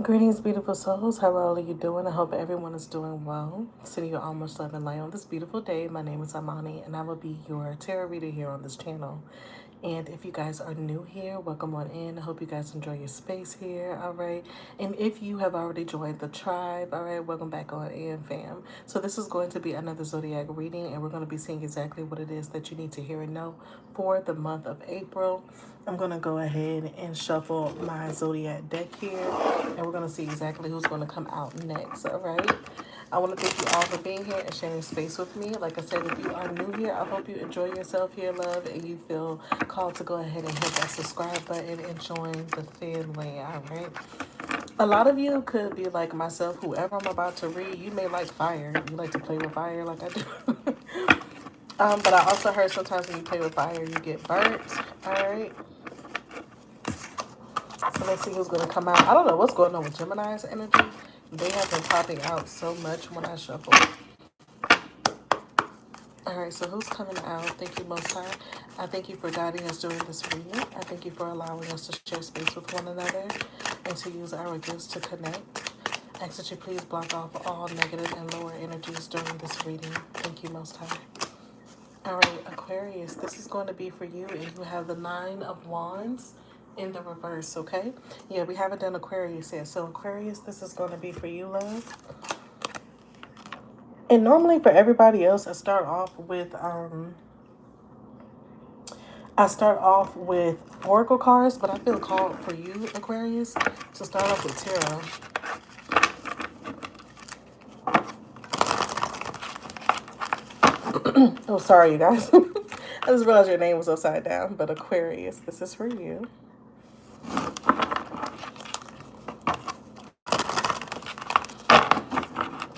Greetings, beautiful souls. How are you doing? I hope everyone is doing well. Sending you all much love and light on this beautiful day. My name is Amani, and I will be your tarot reader here on this channel. And if you guys are new here, welcome on in. I hope you guys enjoy your space here, all right? And if you have already joined the tribe, all right, welcome back on in, fam. So this is going to be another Zodiac reading, and we're going to be seeing exactly what it is that you need to hear and know for the month of April. I'm going to go ahead and shuffle my Zodiac deck here, and we're going to see exactly who's going to come out next, all right? I want to thank you all for being here and sharing space with me. Like I said, if you are new here, I hope you enjoy yourself here, love, and you feel called to go ahead and hit that subscribe button and join the family, all right? A lot of you could be like myself, whoever I'm about to read, you may like fire. You like to play with fire like I do. But I also heard sometimes when you play with fire, you get burnt, all right? So let's see who's going to come out. I don't know what's going on with Gemini's energy. They have been popping out so much when I shuffle. All right, so who's coming out? Thank you, Most High. I thank you for guiding us during this reading. I thank you for allowing us to share space with one another and to use our gifts to connect. I ask that you please block off all negative and lower energies during this reading. Thank you, Most High. All right, Aquarius, this is going to be for you, and you have the Nine of Wands in the reverse, okay? Yeah, we haven't done Aquarius yet. So, Aquarius, this is going to be for you, love. And normally for everybody else, I start off with oracle cards, but I feel called for you, Aquarius, to start off with tarot. Oh, sorry, you guys. I just realized your name was upside down, but Aquarius, this is for you.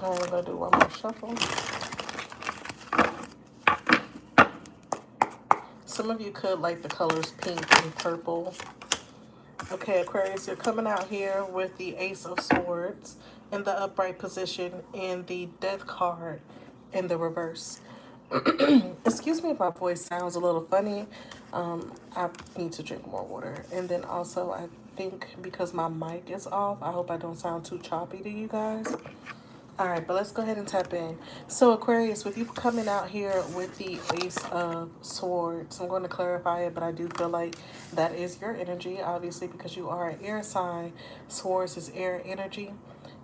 All right, we're going to do one more shuffle. Some of you could like the colors pink and purple. Okay, Aquarius, you're coming out here with the Ace of Swords in the upright position and the Death card in the reverse. Excuse me if my voice sounds a little funny. I need to drink more water. And then also, I think because my mic is off, I hope I don't sound too choppy to you guys. All right, but let's go ahead and tap in. So, Aquarius, with you coming out here with the Ace of Swords, I'm going to clarify it, but I do feel like that is your energy, obviously, because you are an air sign. Swords is air energy.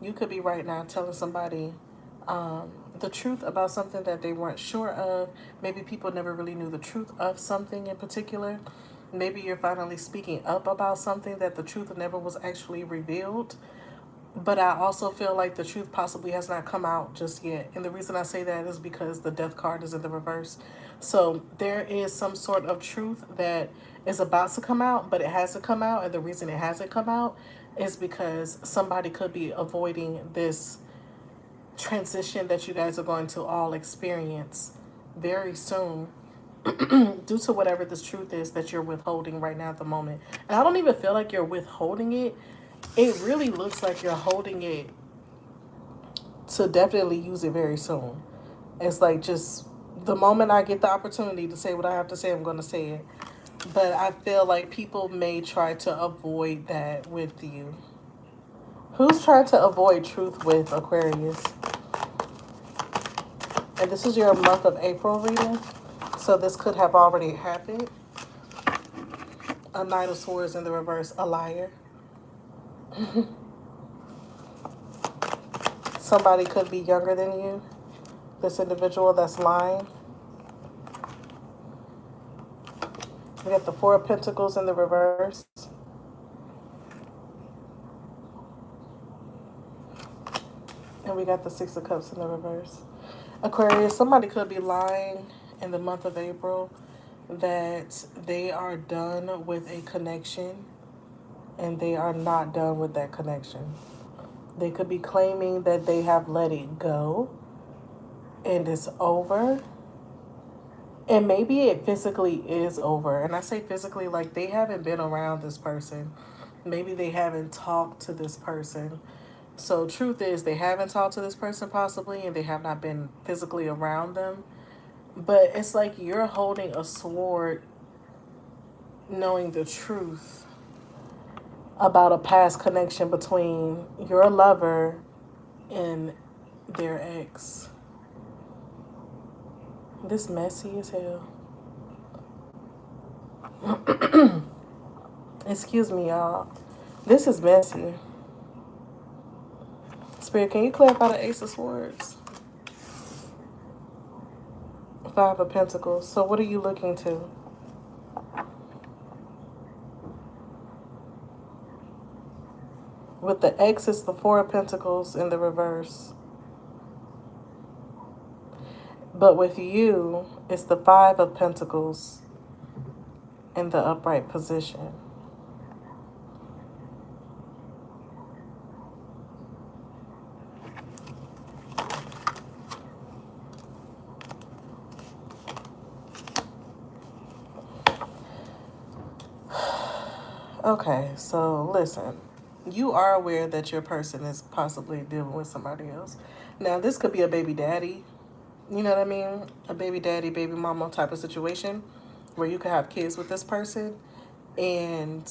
You could be right now telling somebody the truth about something that they weren't sure of. Maybe people never really knew the truth of something in particular. Maybe you're finally speaking up about something that the truth never was actually revealed. But I also feel like the truth possibly has not come out just yet. And the reason I say that is because the Death card is in the reverse. So there is some sort of truth that is about to come out, but it hasn't come out. And the reason it hasn't come out is because somebody could be avoiding this transition that you guys are going to all experience very soon due to whatever this truth is that you're withholding right now at the moment. And I don't even feel like you're withholding it. It really looks like you're holding it to definitely use it very soon. It's like just the moment I get the opportunity to say what I have to say, I'm going to say it. But I feel like people may try to avoid that with you. Who's trying to avoid truth with Aquarius? And this is your month of April reading. So this could have already happened. A Knight of Swords in the reverse, a liar. Somebody could be younger than you. This individual that's lying. We got the Four of Pentacles in the reverse. And we got the Six of Cups in the reverse. Aquarius, somebody could be lying in the month of April that they are done with a connection and they are not done with that connection. They could be claiming that they have let it go and it's over. And maybe it physically is over. And I say physically like they haven't been around this person. Maybe they haven't talked to this person. So truth is they haven't talked to this person possibly and they have not been physically around them. But it's like you're holding a sword knowing the truth about a past connection between your lover and their ex. This messy as hell. Excuse me, y'all. This is messy. Spirit, can you clarify the Ace of Swords? Five of Pentacles. So what are you looking to? With the X, it's the Four of Pentacles in the reverse. But with you, it's the Five of Pentacles in the upright position. Okay, so listen. You are aware that your person is possibly dealing with somebody else. Now, this could be a baby daddy. You know what I mean? A baby daddy, baby mama type of situation where you could have kids with this person. And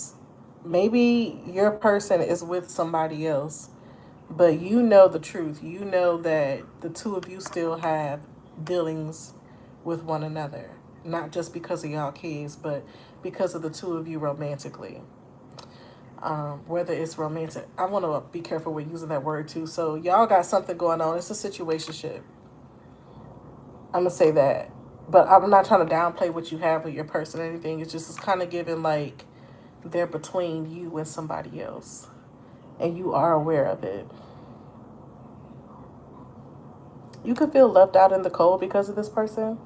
maybe your person is with somebody else, but you know the truth. You know that the two of you still have dealings with one another. Not just because of y'all kids, but because of the two of you romantically. Whether it's romantic, I want to be careful with using that word too. So y'all got something going on. It's a situationship. I'm gonna say that, but I'm not trying to downplay what you have with your person or anything. It's just it's kind of giving like they're between you and somebody else, and you are aware of it. You could feel left out in the cold because of this person.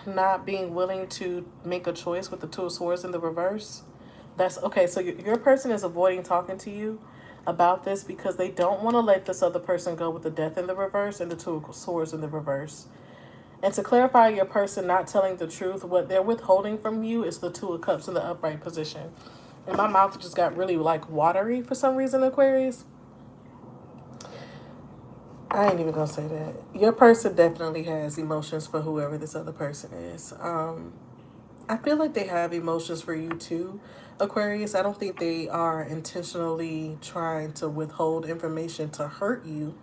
Not being willing to make a choice with the Two of Swords in the reverse. That's okay. So your person is avoiding talking to you about this because they don't want to let this other person go with the Death in the reverse and the Two of Swords in the reverse. And to clarify, your person not telling the truth, what they're withholding from you is the Two of Cups in the upright position. And my mouth just got really like watery for some reason, Aquarius. I ain't even gonna say that. Your person definitely has emotions for whoever this other person is. I feel like they have emotions for you too, Aquarius. I don't think they are intentionally trying to withhold information to hurt you.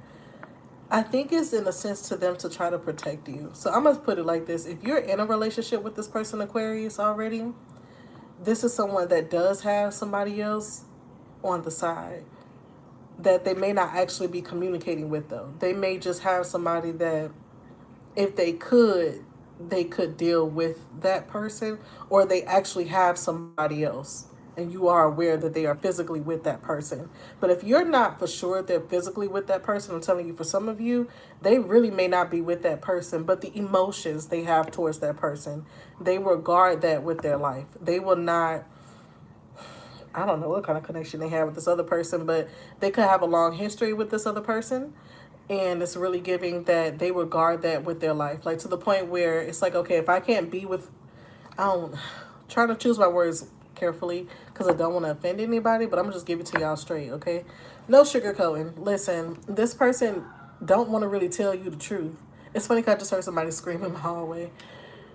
I think it's in a sense to them to try to protect you. So I'm going to put it like this. If you're in a relationship with this person, Aquarius, already, this is someone that does have somebody else on the side that they may not actually be communicating with, though. They may just have somebody that if they could deal with that person, or they actually have somebody else and you are aware that they are physically with that person. But if you're not for sure they're physically with that person, I'm telling you, for some of you, they really may not be with that person, but the emotions they have towards that person, they will guard that with their life. They will not, I don't know what kind of connection they have with this other person, but they could have a long history with this other person. And it's really giving that they will guard that with their life. Like to the point where it's like, okay, if I can't be with, I don't, trying to choose my words carefully because I don't want to offend anybody, but I'm going to just give it to y'all straight, okay? No sugarcoating. Listen, this person don't want to really tell you the truth. It's funny because I just heard somebody scream in my hallway.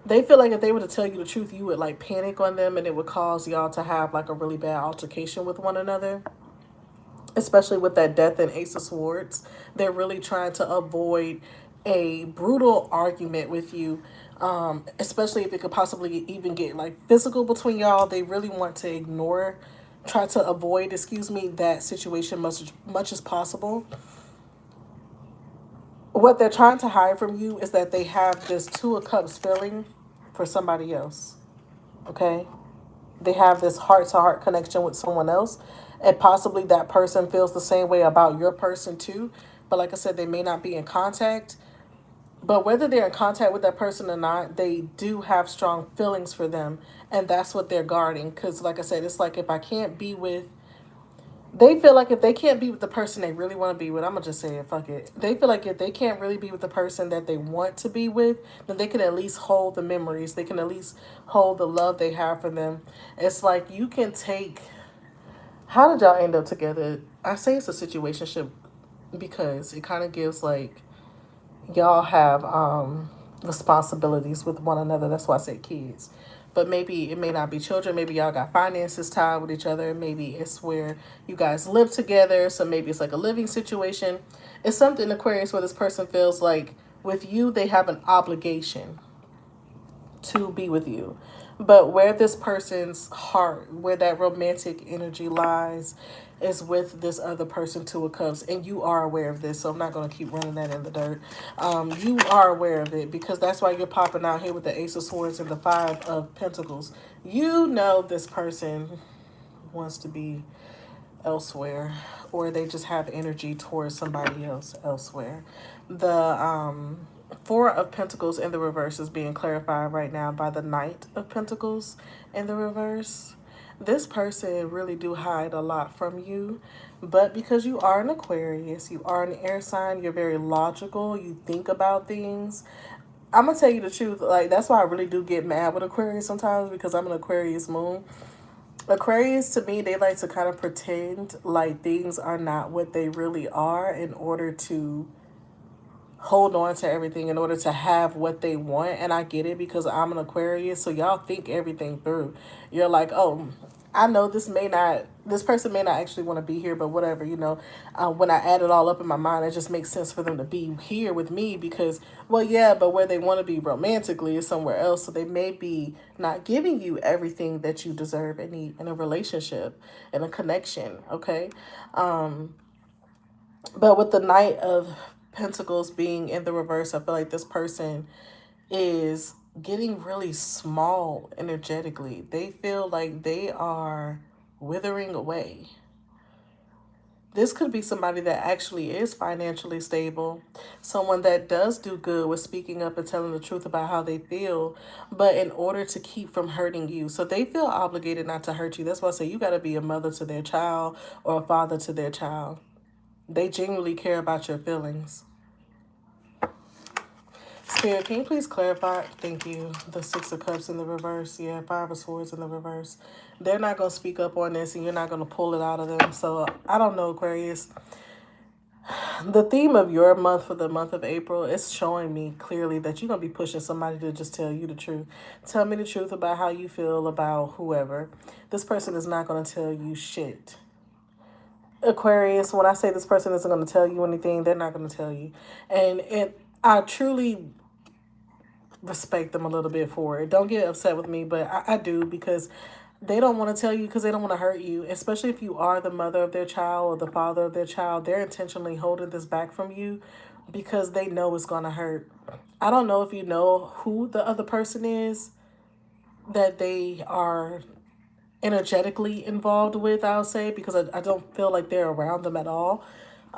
They feel like if they were to tell you the truth, you would like panic on them and it would cause y'all to have like a really bad altercation with one another, especially with that Death and Ace of Swords. They're really trying to avoid a brutal argument with you, especially if it could possibly even get like physical between y'all. They really want to ignore, try to avoid, excuse me, that situation much as possible. What they're trying to hide from you is that they have this Two of Cups feeling for somebody else. Okay? They have this heart to heart connection with someone else, and possibly that person feels the same way about your person too. But like I said, they may not be in contact. But whether they're in contact with that person or not, they do have strong feelings for them, and that's what they're guarding. Because like I said, it's like if I can't be with, they feel like if they can't be with the person they really want to be with, I'm gonna just say it, fuck it. They feel like if they can't really be with the person that they want to be with, then they can at least hold the memories. They can at least hold the love they have for them. It's like you can take, how did y'all end up together? I say it's a situationship because it kind of gives like y'all have responsibilities with one another. That's why I say kids. but maybe it may not be children. Maybe y'all got finances tied with each other. Maybe it's where you guys live together. So maybe it's like a living situation. It's something, Aquarius, where this person feels like with you, they have an obligation to be with you. But where this person's heart, where that romantic energy lies, is with this other person, Two of Cups. And you are aware of this, so I'm not going to keep running that in the dirt. You are aware of it because that's why you're popping out here with the Ace of Swords and the Five of Pentacles. You know this person wants to be elsewhere, or they just have energy towards somebody else elsewhere. The Four of Pentacles in the reverse is being clarified right now by the Knight of Pentacles in the reverse. This person really do hide a lot from you, but because you are an Aquarius, you are an air sign, you're very logical, you think about things. I'm gonna tell you the truth, like that's why I really do get mad with Aquarius sometimes, because I'm an Aquarius moon. Aquarius, to me, they like to kind of pretend like things are not what they really are in order to hold on to everything, in order to have what they want. And I get it because I'm an Aquarius, so y'all think everything through. You're like, oh, I know this person may not actually want to be here, but whatever, when I add it all up in my mind, it just makes sense for them to be here with me because, well, yeah, but where they want to be romantically is somewhere else. So they may be not giving you everything that you deserve and need in a relationship, in a connection, okay? But with the Knight of Pentacles being in the reverse, I feel like this person is getting really small energetically. They feel like they are withering away. This could be somebody that actually is financially stable, someone that does do good with speaking up and telling the truth about how they feel, but in order to keep from hurting you. So they feel obligated not to hurt you. That's why I say you got to be a mother to their child or a father to their child. They genuinely care about your feelings. Spirit, can you please clarify? Thank you. The Six of Cups in the reverse. Yeah, Five of Swords in the reverse. They're not going to speak up on this and you're not going to pull it out of them. So I don't know, Aquarius. The theme of your month for the month of April is showing me clearly that you're going to be pushing somebody to just tell you the truth. Tell me the truth about how you feel about whoever. This person is not going to tell you shit. Aquarius, when I say this person isn't going to tell you anything, they're not going to tell you. And I truly respect them a little bit for it. Don't get upset with me, but I do, because they don't want to tell you because they don't want to hurt you, especially if you are the mother of their child or the father of their child. They're intentionally holding this back from you because they know it's going to hurt. I don't know if you know who the other person is that they are energetically involved with, I'll say, because I don't feel like they're around them at all.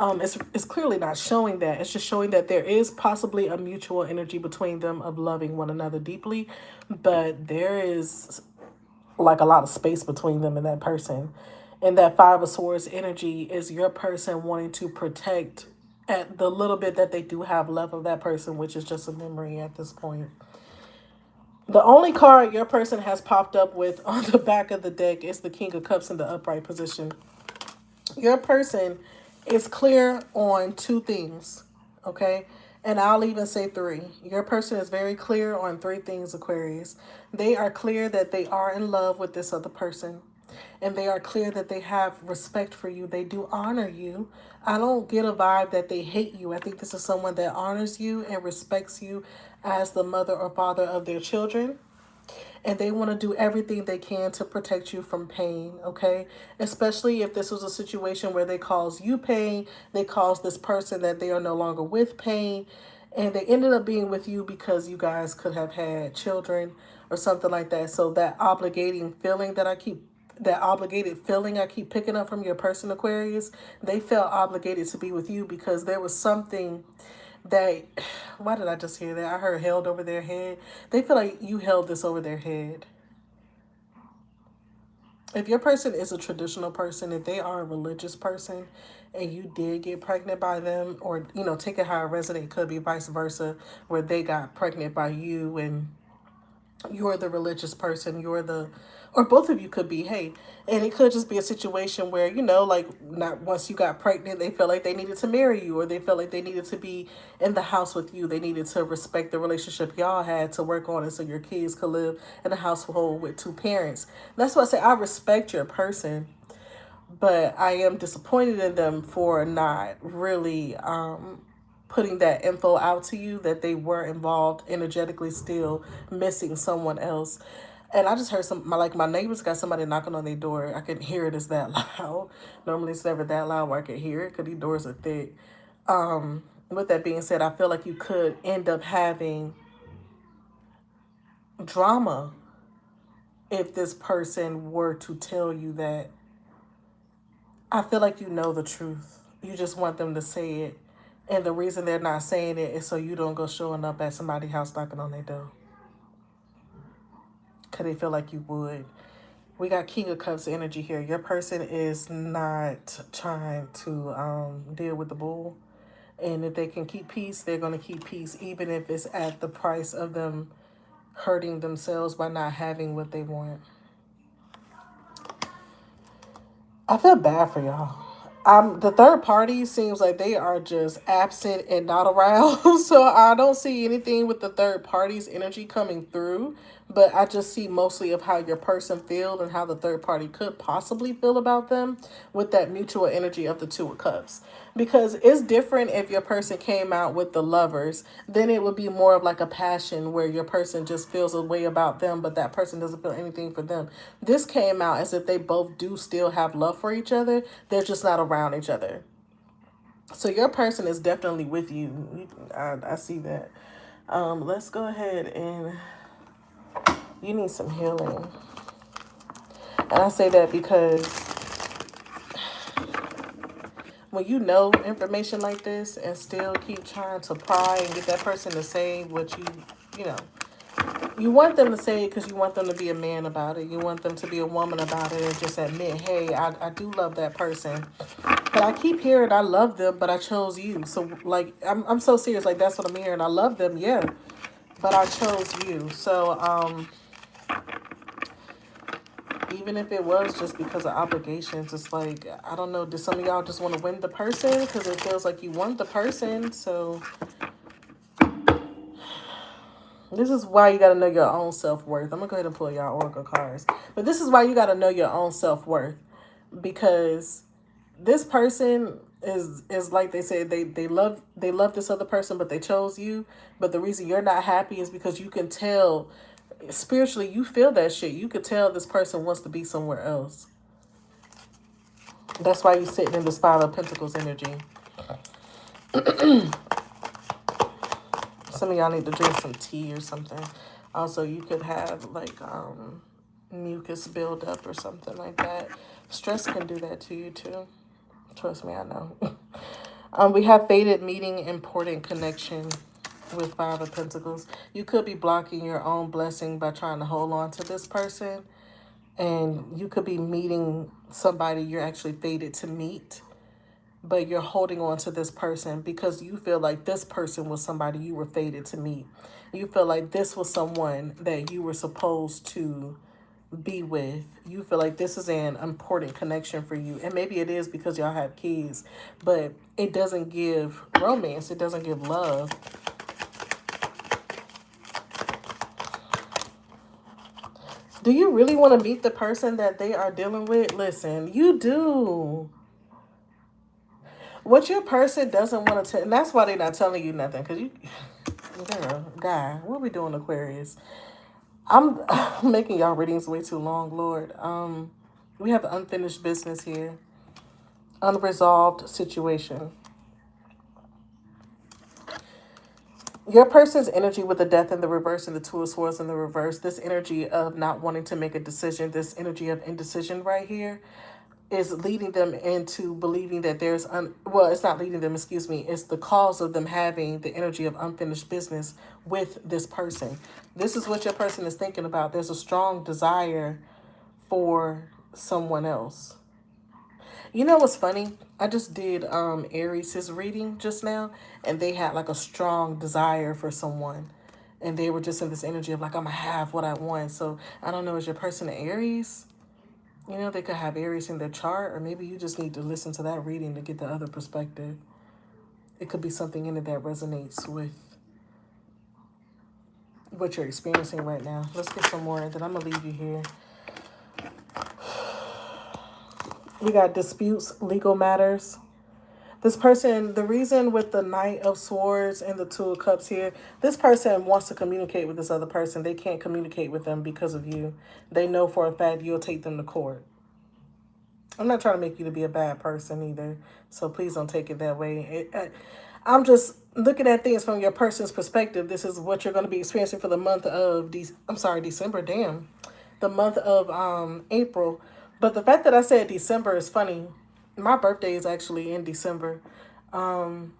It's clearly not showing that. It's just showing that there is possibly a mutual energy between them of loving one another deeply, but there is like a lot of space between them and that person. And that Five of Swords energy is your person wanting to protect at the little bit that they do have left of that person, which is just a memory at this point. The only card your person has popped up with on the back of the deck is the King of Cups in the upright position. Your person is clear on two things, okay? And I'll even say three. Your person is very clear on three things, Aquarius. They are clear that they are in love with this other person. And they are clear that they have respect for you. They do honor you. I don't get a vibe that they hate you. I think this is someone that honors you and respects you as the mother or father of their children. And they want to do everything they can to protect you from pain, okay? Especially if this was a situation where they cause you pain, they cause this person that they are no longer with pain, and they ended up being with you because you guys could have had children or something like that. So that obligated feeling I keep picking up from your person, Aquarius, they felt obligated to be with you because there was something that, why did I just hear that? I heard held over their head. They feel like you held this over their head. If your person is a traditional person, if they are a religious person and you did get pregnant by them, or, take it how it resonates, could be vice versa, where they got pregnant by you and You're the religious person, you're the, or both of you could be, hey, and it could just be a situation where, you know, like, not once you got pregnant, they felt like they needed to marry you, or they felt like they needed to be in the house with you. They needed to respect the relationship y'all had to work on it so your kids could live in a household with two parents. That's why I say I respect your person, but I am disappointed in them for not really putting that info out to you that they were involved energetically, still missing someone else. And I just heard my neighbors got somebody knocking on their door. I can hear it, is that loud. Normally it's never that loud where I can hear it because these doors are thick. With that being said, I feel like you could end up having drama if this person were to tell you that. I feel like you know the truth. You just want them to say it. And the reason they're not saying it is so you don't go showing up at somebody's house knocking on their door. Because they feel like you would. We got King of Cups energy here. Your person is not trying to deal with the bull. And if they can keep peace, they're going to keep peace, even if it's at the price of them hurting themselves by not having what they want. I feel bad for y'all. The third party seems like they are just absent and not around. So I don't see anything with the third party's energy coming through. But I just see mostly of how your person feels and how the third party could possibly feel about them with that mutual energy of the Two of Cups. Because it's different if your person came out with the Lovers, then it would be more of like a passion where your person just feels a way about them, but that person doesn't feel anything for them. This came out as if they both do still have love for each other. They're just not around each other. So your person is definitely with you. I see that. Let's go ahead and you need some healing. And I say that because when you know information like this and still keep trying to pry and get that person to say what you know, you want them to say it because you want them to be a man about it. You want them to be a woman about it and just admit, hey, I do love that person. But I keep hearing I love them, but I chose you. So, like, I'm so serious. Like, that's what I'm hearing. I love them, yeah. But I chose you. So, even if it was just because of obligations, it's like, I don't know, do some of y'all just want to win the person? Because it feels like you want the person. So, this is why you got to know your own self-worth. I'm going to go ahead and pull y'all Oracle cards. But this is why you got to know your own self-worth. Because this person is like they say, they love this other person, but they chose you. But the reason you're not happy is because you can tell spiritually, you feel that shit. You could tell this person wants to be somewhere else. That's why you're sitting in this Five of Pentacles energy. Some of y'all need to drink some tea or something. Also, you could have like mucus buildup or something like that. Stress can do that to you too. Trust me, I know. We have faded meeting, important connection with Five of Pentacles. You could be blocking your own blessing by trying to hold on to this person. And you could be meeting somebody you're actually fated to meet. But you're holding on to this person because you feel like this person was somebody you were fated to meet. You feel like this was someone that you were supposed to be with. You feel like this is an important connection for you. And maybe it is because y'all have kids. But it doesn't give romance. It doesn't give love. Do you really want to meet the person that they are dealing with? Listen, you do. What your person doesn't want to tell, and that's why they're not telling you nothing, because you, girl, guy, what are we doing, Aquarius? I'm making y'all readings way too long, Lord. We have unfinished business here. Unresolved situation. Your person's energy with the Death in the reverse and the Two of Swords in the reverse, this energy of not wanting to make a decision, this energy of indecision right here, is leading them into believing that well, it's not leading them, excuse me, it's the cause of them having the energy of unfinished business with this person. This is what your person is thinking about. There's a strong desire for someone else. You know what's funny? I just did Aries' reading just now, and they had like a strong desire for someone. And they were just in this energy of like, I'm going to have what I want. So I don't know, is your person an Aries? You know, they could have Aries in their chart, or maybe you just need to listen to that reading to get the other perspective. It could be something in it that resonates with what you're experiencing right now. Let's get some more, and then I'm going to leave you here. We got disputes, legal matters. This person, the reason with the Knight of Swords and the Two of Cups here, this person wants to communicate with this other person. They can't communicate with them because of you. They know for a fact you'll take them to court. I'm not trying to make you to be a bad person either, so please don't take it that way. I'm just looking at things from your person's perspective. This is what you're going to be experiencing for the month of December. Damn, the month of April. But the fact that I said December is funny. My birthday is actually in December. You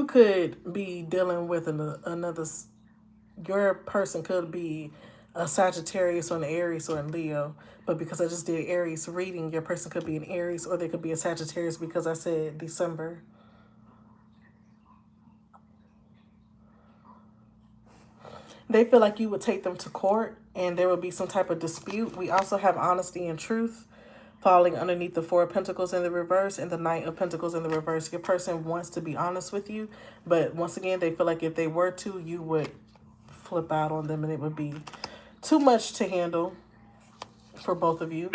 could be dealing with another. Your person could be a Sagittarius or an Aries or a Leo. But because I just did Aries reading, your person could be an Aries or they could be a Sagittarius because I said December. They feel like you would take them to court and there would be some type of dispute. We also have honesty and truth falling underneath the Four of Pentacles in the reverse and the Knight of Pentacles in the reverse. Your person wants to be honest with you, but once again, they feel like if they were to, you would flip out on them and it would be too much to handle for both of you.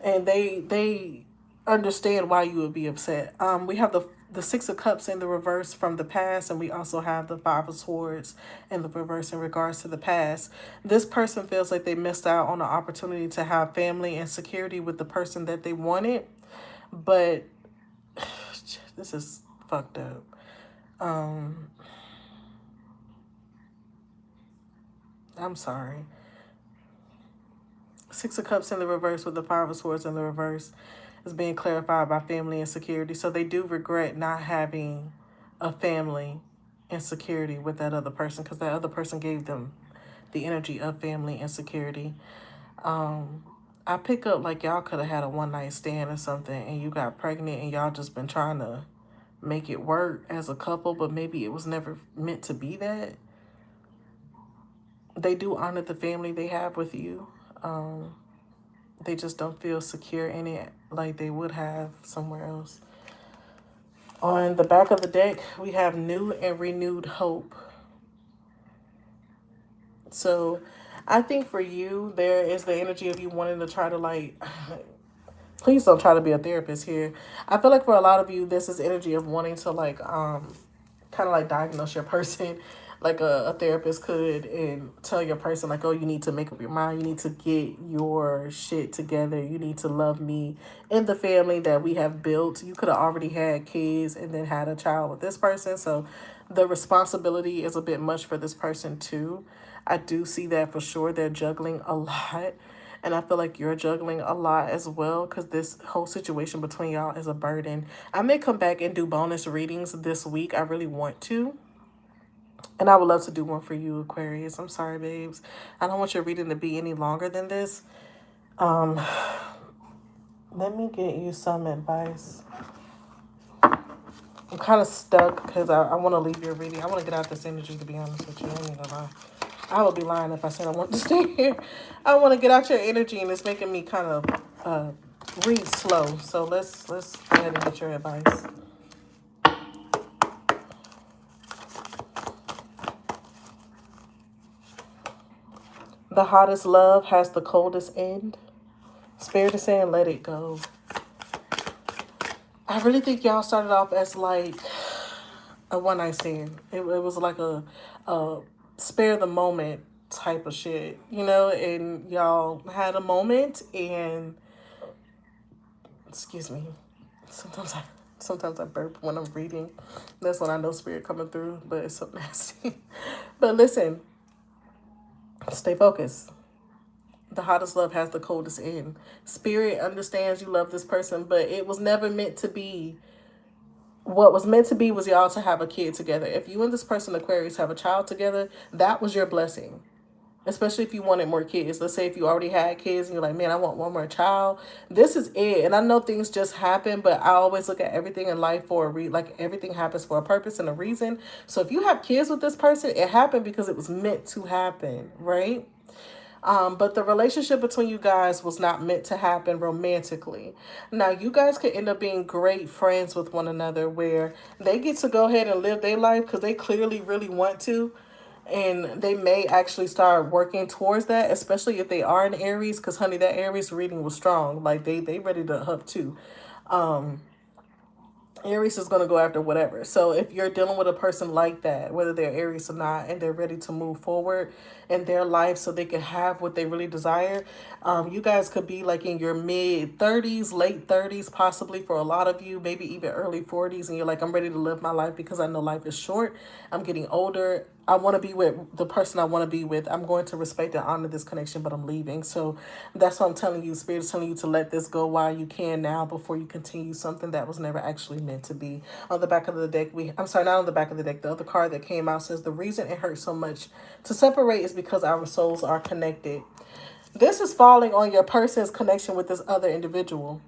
And they understand why you would be upset. We have the Six of Cups in the reverse from the past, and we also have the Five of Swords in the reverse in regards to the past. This person feels like they missed out on the opportunity to have family and security with the person that they wanted, but this is fucked up. I'm sorry. Six of Cups in the reverse with the Five of Swords in the reverse is being clarified by family and security. So they do regret not having a family and security with that other person because that other person gave them the energy of family and security. I pick up like y'all could have had a one-night stand or something and you got pregnant and y'all just been trying to make it work as a couple, but maybe it was never meant to be that. They do honor the family they have with you. They just don't feel secure in it like they would have somewhere else. On the back of the deck, we have new and renewed hope. So I think for you, there is the energy of you wanting to try to like, please don't try to be a therapist here. I feel like for a lot of you, this is energy of wanting to like, kind of like diagnose your person like a therapist could and tell your person like, oh, you need to make up your mind. You need to get your shit together. You need to love me and the family that we have built. You could have already had kids and then had a child with this person. So the responsibility is a bit much for this person too. I do see that for sure. They're juggling a lot. And I feel like you're juggling a lot as well because this whole situation between y'all is a burden. I may come back and do bonus readings this week. I really want to. And I would love to do one for you, Aquarius. I'm sorry, babes. I don't want your reading to be any longer than this. Let me get you some advice. I'm kind of stuck because I want to leave your reading. I want to get out this energy, to be honest with you. I ain't gonna lie. I would be lying if I said I want to stay here. I want to get out your energy, and it's making me kind of read slow. So let's go ahead and get your advice. The hottest love has the coldest end. Spirit is saying, let it go. I really think y'all started off as like a one-night stand. It was like a spare the moment type of shit, you know? And y'all had a moment and, excuse me, sometimes I burp when I'm reading. That's when I know spirit coming through, but it's so nasty. But listen. Stay focused. The hottest love has the coldest end. Spirit understands you love this person, but it was never meant to be. What was meant to be was y'all to have a kid together. If you and this person, Aquarius, have a child together, that was your blessing. especially if you wanted more kids. Let's say if you already had kids and you're like, man, I want one more child. This is it. And I know things just happen, but I always look at everything in life for a like everything happens for a purpose and a reason. So if you have kids with this person, it happened because it was meant to happen, right? But the relationship between you guys was not meant to happen romantically. Now, you guys could end up being great friends with one another where they get to go ahead and live their life because they clearly really want to. And they may actually start working towards that, especially if they are in Aries, because, honey, that Aries reading was strong. Like, they ready to hup too. Aries is going to go after whatever. So if you're dealing with a person like that, whether they're Aries or not, and they're ready to move forward in their life so they can have what they really desire, you guys could be like in your mid 30s, late 30s, possibly for a lot of you, maybe even early 40s. And you're like, I'm ready to live my life because I know life is short. I'm getting older. I want to be with the person I want to be with. I'm going to respect and honor this connection, but I'm leaving. So that's what I'm telling you. Spirit is telling you to let this go while you can now before you continue something that was never actually meant to be. On the back of the deck, I'm sorry, not on the back of the deck. The other card that came out says the reason it hurts so much to separate is because our souls are connected. This is falling on your person's connection with this other individual.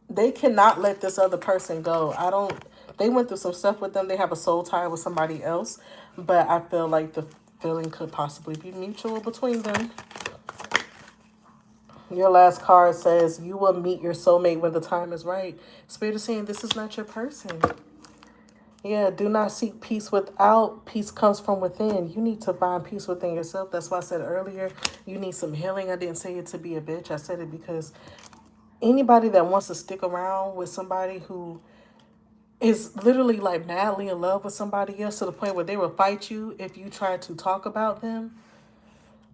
They cannot let this other person go. They went through some stuff with them. They have a soul tie with somebody else, but I feel like the feeling could possibly be mutual between them. Your last card says you will meet your soulmate when the time is right. Spirit is saying this is not your person. Yeah, do not seek peace without. Peace comes from within. You need to find peace within yourself. That's why I said earlier, you need some healing. I didn't say it to be a bitch. I said it because anybody that wants to stick around with somebody who is literally like madly in love with somebody else to the point where they will fight you if you try to talk about them.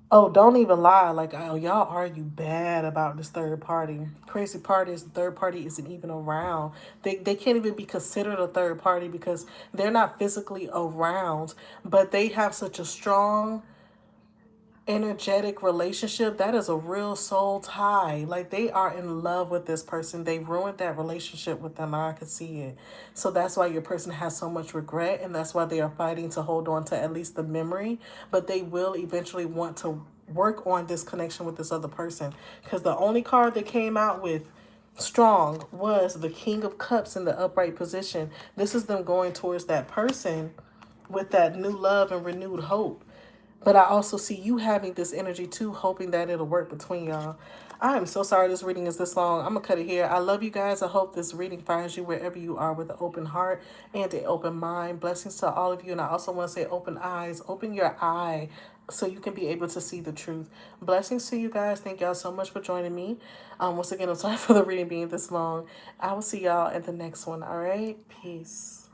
Oh, don't even lie. Like, oh, y'all argue bad about this third party. Crazy part is the third party isn't even around. They can't even be considered a third party because they're not physically around, but they have such a strong energetic relationship. That is a real soul tie. Like, they are in love with this person. They ruined that relationship with them. I can see it. So that's why your person has so much regret, and that's why they are fighting to hold on to at least the memory. But they will eventually want to work on this connection with this other person, because the only card that came out with strong was the King of Cups in the upright position. This is them going towards that person with that new love and renewed hope. But I also see you having this energy too, hoping that it'll work between y'all. I am so sorry this reading is this long. I'm going to cut it here. I love you guys. I hope this reading finds you wherever you are with an open heart and an open mind. Blessings to all of you. And I also want to say open eyes. Open your eye so you can be able to see the truth. Blessings to you guys. Thank y'all so much for joining me. Once again, I'm sorry for the reading being this long. I will see y'all in the next one. All right? Peace.